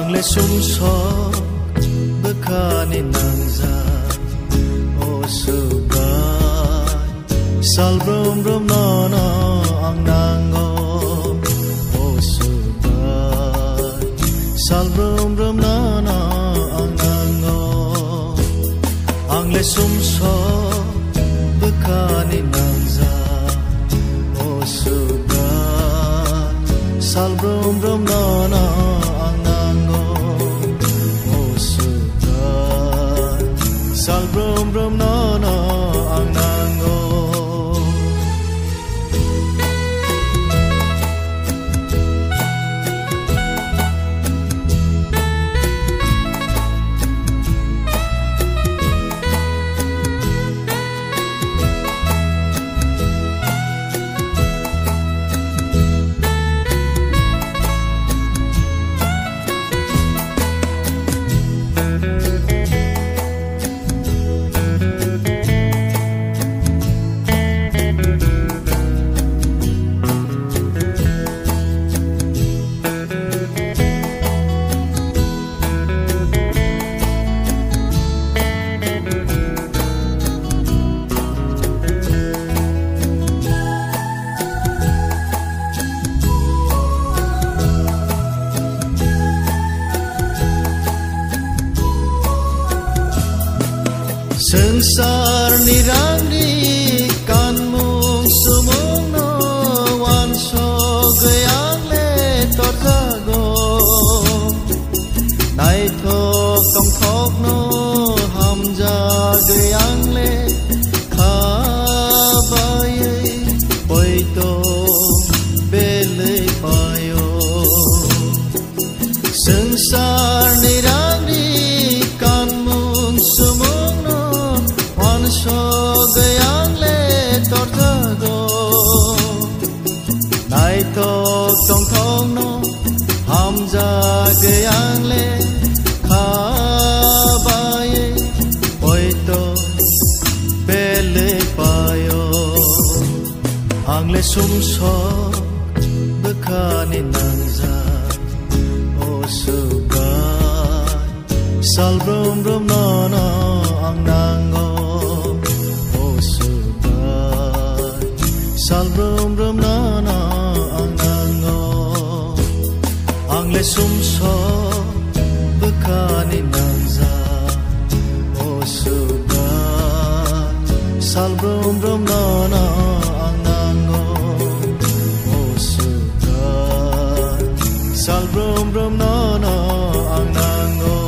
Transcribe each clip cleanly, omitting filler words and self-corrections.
Angle sumsok bekani nangza o subai salbrum brum nono ang nango o subai salbrum brum nono ang nango Angle sumsok bekani nangza o subai salbrum brum nono Salbrum brum nono ang nango Sengsar nirangri kan mung sumung no wan so gayang le torjago nai thok tong thok no hamja gayang le kha bai poi to bele payo sengsar nirangri kan mung sumung so gayang le torjago nai tok tong thong no hamja gayang le kha bai oi to bele payo angle sumso bekani nangza o subai salbrum brum nono ang nango Salbrum brum nana ang nango Angle sumsok bekani nangza o subai Salbrum brum nana ang nango o subai Salbrum brum nana ang nango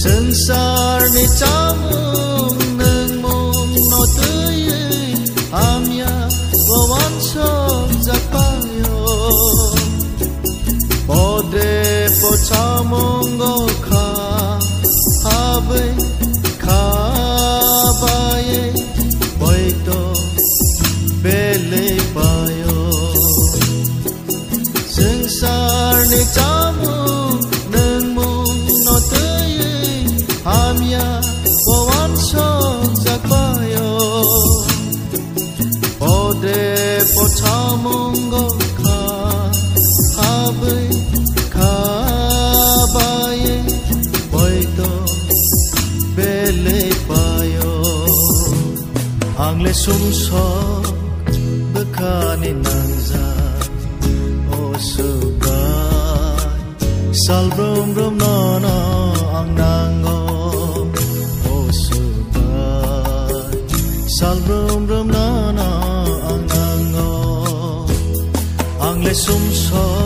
Sengsar ni camung neng mung no tui amya wawan sok zakpayo Pode po camung go kha habe kha baye boito bele payo Sengsar ni camung neng mung no tui amya wawan sok zakpayo Pode po camung go kha habe kha baye boito bele payo Angle sumsok bekani nangza o subai Salbrum brum nono ang nango o sum so